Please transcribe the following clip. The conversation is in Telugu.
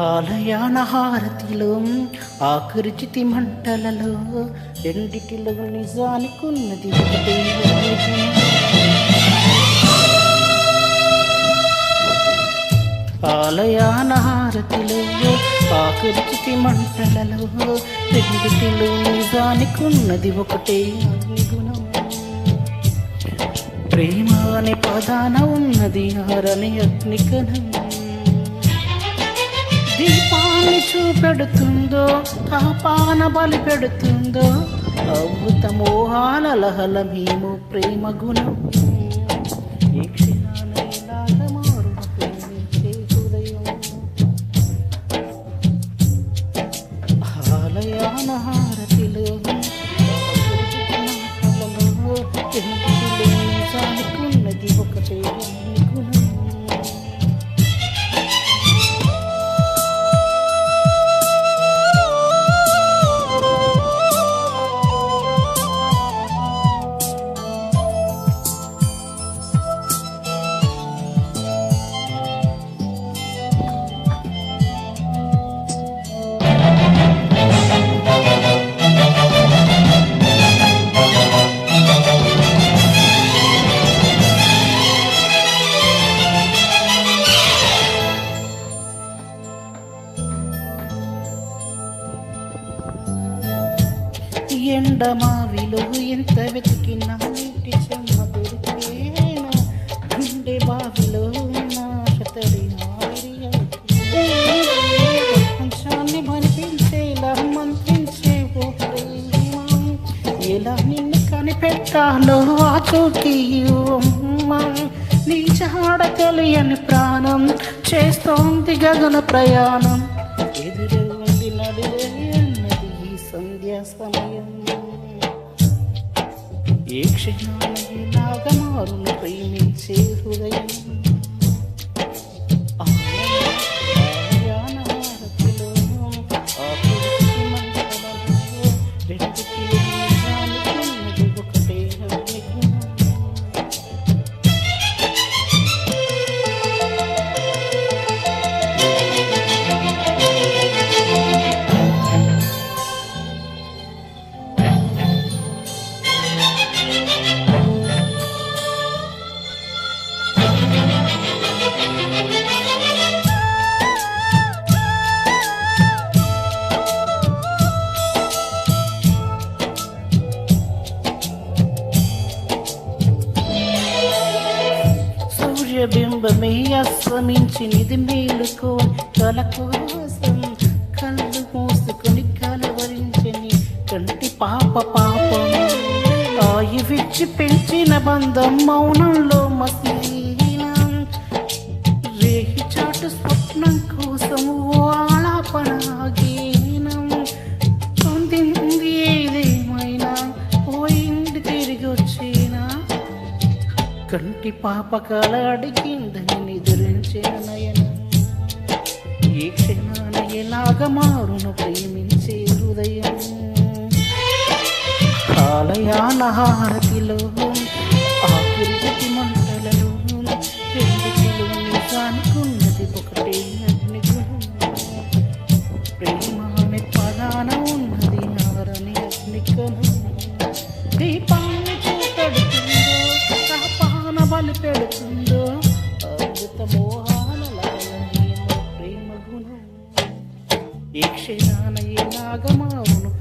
ఆలయాన హారతిలో ఆకృతి మంటలలో రెండిటిలో నిజానికున్నది ఒకటే. ఆలయాన హారతిలో ఆకృతి మంటలలో రెండిటిలో నిజానికున్నది ఒకటే గుణం. ప్రేమ అనే పదాన ఉన్నది ఆరని అగ్నికణం. దీపాన్ని చూపెడుతుందో తాపాన బలి పెడుతుందో అమృత మోహాల లహలమేమో ప్రేమ గుణం. ఏ క్షణాన ఎలాగ మారున ప్రేమించే హృదయం. ఆలయాన హారతిలో నిజానికున్నది ఒకటే గుణం. ఎండమావిలో ఎంత వెతికినా నీటి చెమ్మ దొరికేనా. గుండె బావిలో నాశతడి ప్రపంచాన్ని మరిపించేలా మంత్రించే ఓ ప్రేమ. ఎలా నిన్ను కనిపెట్టాలో ఆచూకీ నీ జాడ తెలియని ప్రాణం చేస్తోంది గగన ప్రయాణం. ఎదురు ఉంది నడిలే అన్నది ఈ సంధ్యా సమయం. ఏ క్షణాన ఎలాగ మారును ప్రేమించే హృదయం. ఆలయాన హారతిలో ఆకృతి మంటలలో రెండిటిలో నిజానికున్నది ఒకటే అగ్నిగుణం. బింబమే అస్తమించి నిధి మేలుకో కల కోసం కళ్ళు మూసుకొని కలవరించని కంటి పాప పాపం. ఆయి విచ్చి పెంచిన బంధం మౌనంలో మసీనం. రేహి చాటు స్వప్నం కోసం ఆలాపనాగీనం. పొందింది ఏదేమైనా పోయింది తిరిగి వచ్చినా. కంటి పాప కల అడిగిందని నిద్రించిన నయనం. ఏ క్షణాన ఎలాగ మారును ప్రేమించే హృదయం. ఆలయాన హారతిలో ఆకృతి మంటలలో రెండిటిలో నిజానికున్నది ఒకటే అగ్నిగుణం. ప్రేమ అనే పదాన ఉన్నది ఆరని అగ్నికణం. దీపాన్ని చూపెడుతుందో తాపాన బలి పెడుతుందో అమృత మోహాల లహలమేమో ప్రేమ గుణం. ఏ క్షణాన ఎలాగ మారును